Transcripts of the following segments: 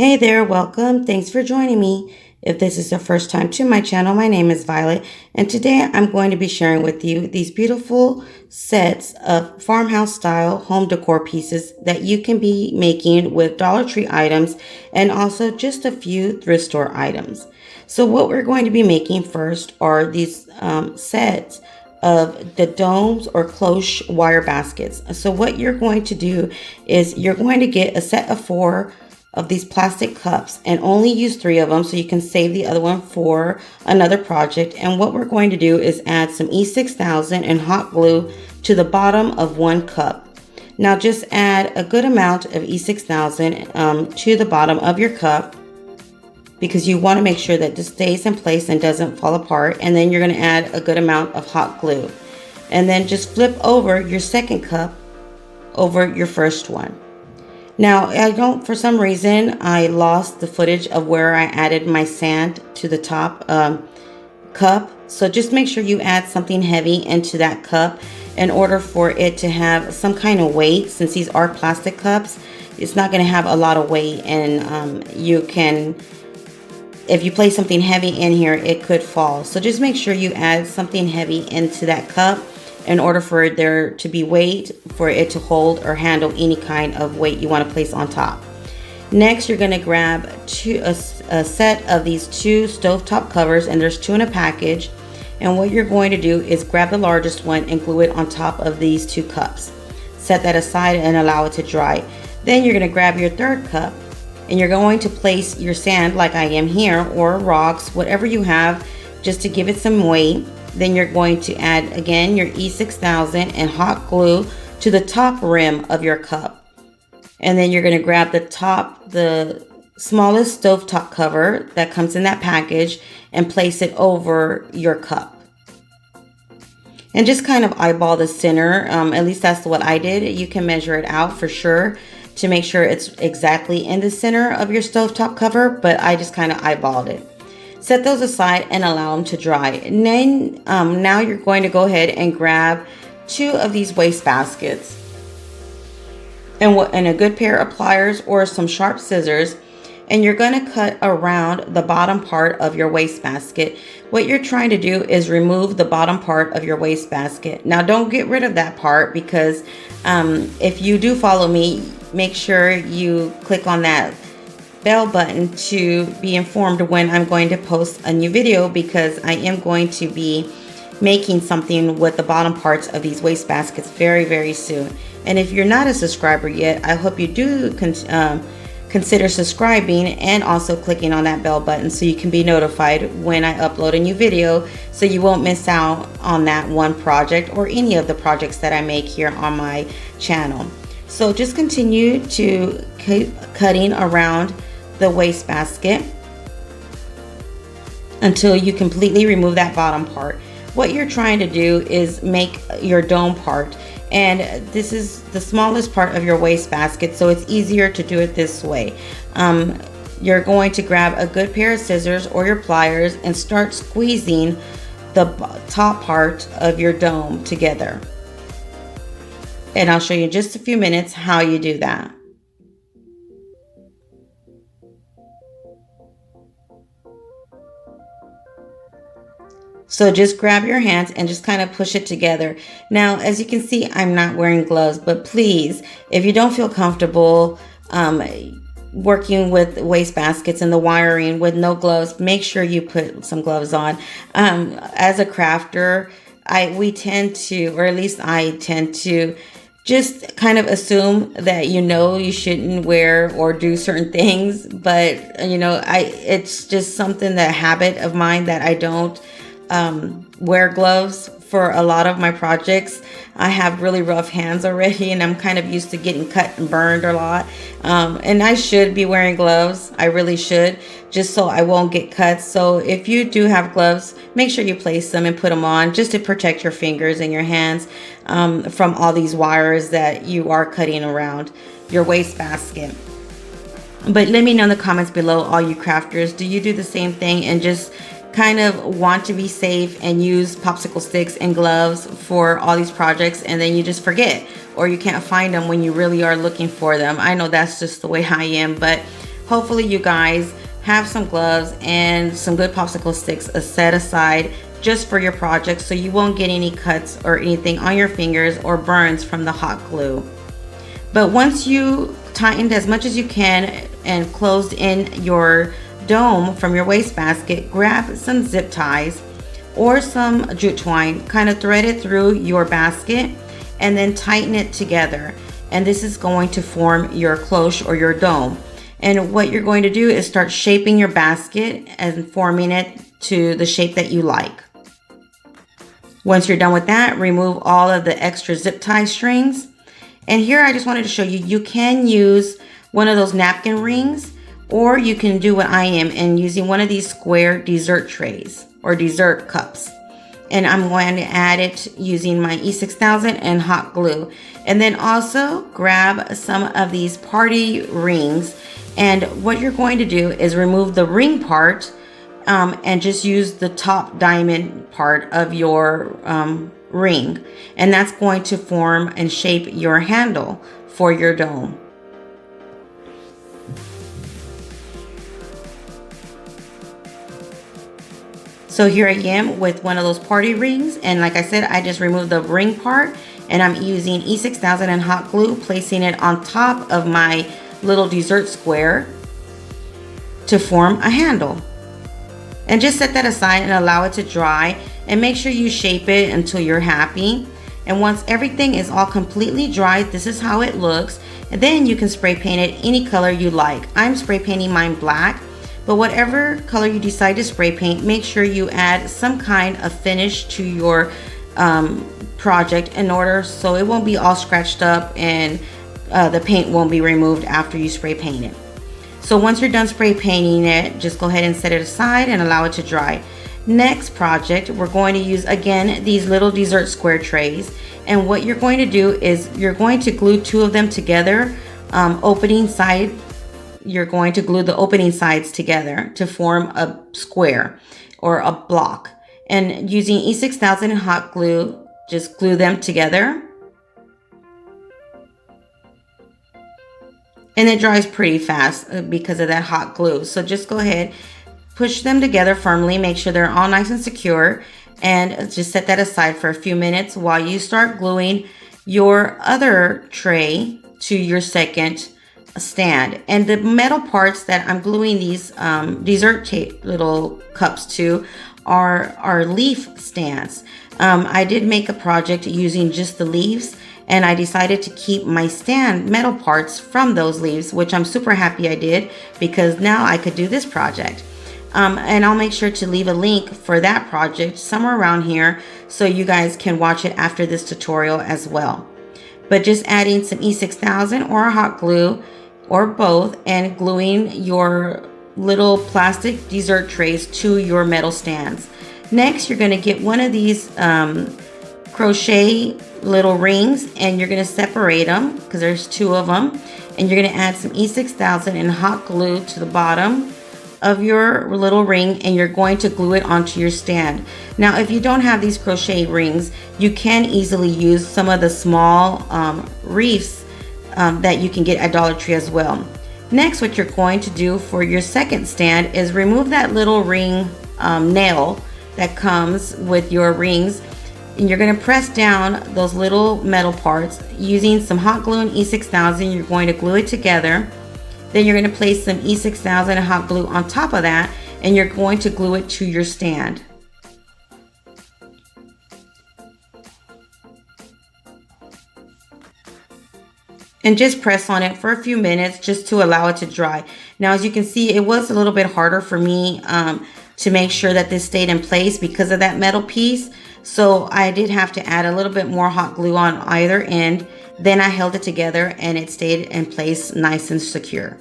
Hey there, welcome. Thanks for joining me. If this is the first time to my channel, my name is Violet, and today I'm going to be sharing with you these beautiful sets of farmhouse style home decor pieces that you can be making with Dollar Tree items and also just a few thrift store items. So what we're going to be making first are these sets of the domes or cloche wire baskets. So what you're going to do is you're going to get a set of 4 of these plastic cups and only use 3 of them so you can save the other one for another project. And what we're going to do is add some E6000 and hot glue to the bottom of 1 cup. Now just add a good amount of E6000 to the bottom of your cup because you want to make sure that this stays in place and doesn't fall apart. And then you're going to add a good amount of hot glue and then just flip over your second cup over your first one. Now, for some reason, I lost the footage of where I added my sand to the top cup. So just make sure you add something heavy into that cup in order for it to have some kind of weight. Since these are plastic cups, it's not going to have a lot of weight, and if you place something heavy in here, it could fall. So just make sure you add something heavy into that cup in order for there to be weight for it to hold or handle any kind of weight you want to place on top. Next, you're going to grab a set of these 2 stovetop covers, and there's 2 in a package. And what you're going to do is grab the largest one and glue it on top of these 2 cups. Set that aside and allow it to dry. Then you're going to grab your third cup and you're going to place your sand like I am here, or rocks, whatever you have, just to give it some weight. Then you're going to add again your E6000 and hot glue to the top rim of your cup. And then you're going to grab the smallest stovetop cover that comes in that package and place it over your cup. And just kind of eyeball the center. At least that's what I did. You can measure it out for sure to make sure it's exactly in the center of your stovetop cover, but I just kind of eyeballed it. Set those aside and allow them to dry. And then now you're going to go ahead and grab 2 of these waste baskets and a good pair of pliers or some sharp scissors, and you're going to cut around the bottom part of your waste basket. What you're trying to do is remove the bottom part of your waste basket. Now don't get rid of that part, because if you do follow me, make sure you click on that bell button to be informed when I'm going to post a new video, because I am going to be making something with the bottom parts of these waste baskets very, very soon. And if you're not a subscriber yet, I hope you do consider subscribing and also clicking on that bell button so you can be notified when I upload a new video, so you won't miss out on that one project or any of the projects that I make here on my channel. So just continue to keep cutting around the waste basket until you completely remove that bottom part. What you're trying to do is make your dome part, and this is the smallest part of your waste basket, so it's easier to do it this way. You're going to grab a good pair of scissors or your pliers and start squeezing the top part of your dome together. And I'll show you in just a few minutes how you do that. So just grab your hands and just kind of push it together. Now, as you can see, I'm not wearing gloves, but please, if you don't feel comfortable working with waste baskets and the wiring with no gloves, make sure you put some gloves on. As a crafter, we tend to, or at least I tend to, just kind of assume that you shouldn't wear or do certain things, but it's just something, that habit of mine, that I don't wear gloves for a lot of my projects. I have really rough hands already, and I'm kind of used to getting cut and burned a lot. And I should be wearing gloves. I really should, just so I won't get cuts. So if you do have gloves, make sure you place them and put them on, just to protect your fingers and your hands from all these wires that you are cutting around your waste basket. But let me know in the comments below, all you crafters, do you do the same thing and just kind of want to be safe and use popsicle sticks and gloves for all these projects, and then you just forget, or you can't find them when you really are looking for them? I know that's just the way I am, but hopefully you guys have some gloves and some good popsicle sticks set aside just for your project, so you won't get any cuts or anything on your fingers or burns from the hot glue. But once you tightened as much as you can and closed in your dome from your wastebasket, grab some zip ties or some jute twine, kind of thread it through your basket and then tighten it together. And this is going to form your cloche or your dome. And what you're going to do is start shaping your basket and forming it to the shape that you like. Once you're done with that, remove all of the extra zip tie strings. And here I just wanted to show you, you can use one of those napkin rings, or you can do what I am and using one of these square dessert trays or dessert cups. And I'm going to add it using my E6000 and hot glue. And then also grab some of these party rings. And what you're going to do is remove the ring part and just use the top diamond part of your ring. And that's going to form and shape your handle for your dome. So here I am with one of those party rings, and like I said, I just removed the ring part and I'm using E6000 and hot glue, placing it on top of my little dessert square to form a handle. And just set that aside and allow it to dry, and make sure you shape it until you're happy. And once everything is all completely dry, this is how it looks. And then you can spray paint it any color you like. I'm spray painting mine black, but whatever color you decide to spray paint, make sure you add some kind of finish to your project in order so it won't be all scratched up and the paint won't be removed after you spray paint it. So once you're done spray painting it, just go ahead and set it aside and allow it to dry. Next project, we're going to use again these little dessert square trays, and what you're going to do is you're going to glue two of them together, opening side. You're going to glue the opening sides together to form a square or a block. And using E6000 and hot glue, just glue them together. And it dries pretty fast because of that hot glue. So just go ahead, push them together firmly, make sure they're all nice and secure, and just set that aside for a few minutes while you start gluing your other tray to your second stand. And the metal parts that I'm gluing these dessert little cups to are leaf stands. I did make a project using just the leaves, and I decided to keep my stand metal parts from those leaves, which I'm super happy I did, because now I could do this project. And I'll make sure to leave a link for that project somewhere around here so you guys can watch it after this tutorial as well. But just adding some E6000 or hot glue or both and gluing your little plastic dessert trays to your metal stands. Next, you're going to get one of these crochet little rings, and you're going to separate them because there's two of them, and you're going to add some E6000 and hot glue to the bottom of your little ring, and you're going to glue it onto your stand. Now if you don't have these crochet rings, you can easily use some of the small wreaths that you can get at Dollar Tree as well. Next, what you're going to do for your second stand is remove that little ring nail that comes with your rings, and you're going to press down those little metal parts using some hot glue and E6000. You're going to glue it together. Then you're going to place some E6000 and hot glue on top of that, and you're going to glue it to your stand. And just press on it for a few minutes just to allow it to dry. Now, as you can see, it was a little bit harder for me to make sure that this stayed in place because of that metal piece. So I did have to add a little bit more hot glue on either end. Then I held it together and it stayed in place nice and secure.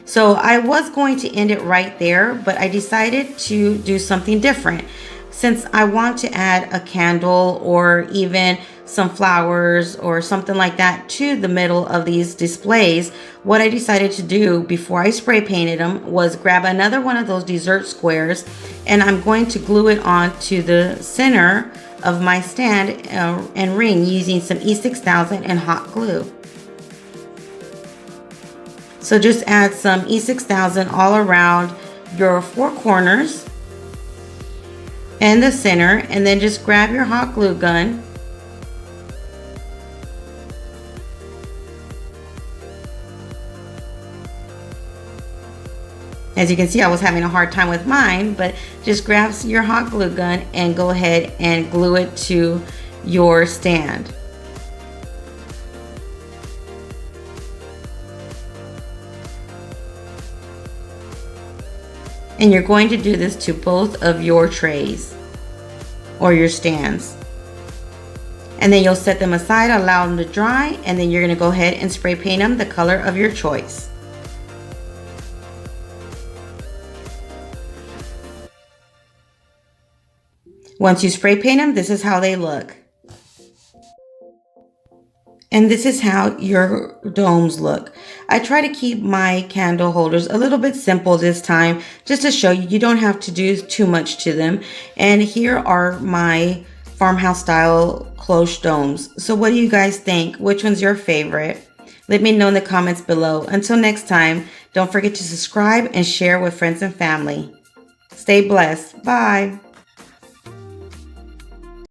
So I was going to end it right there, but I decided to do something different. Since I want to add a candle or even some flowers or something like that to the middle of these displays, what I decided to do before I spray painted them was grab another one of those dessert squares, and I'm going to glue it onto the center of my stand and ring using some E6000 and hot glue. So So just add some E6000 all around your four corners and the center, and then just grab your hot glue gun As you can see, I was having a hard time with mine, but just grab your hot glue gun and go ahead and glue it to your stand. And you're going to do this to both of your trays or your stands. And then you'll set them aside, allow them to dry, and then you're going to go ahead and spray paint them the color of your choice. Once you spray paint them, this is how they look. And this is how your domes look. I try to keep my candle holders a little bit simple this time, just to show you, you don't have to do too much to them. And here are my farmhouse style cloche domes. So what do you guys think? Which one's your favorite? Let me know in the comments below. Until next time, don't forget to subscribe and share with friends and family. Stay blessed. Bye.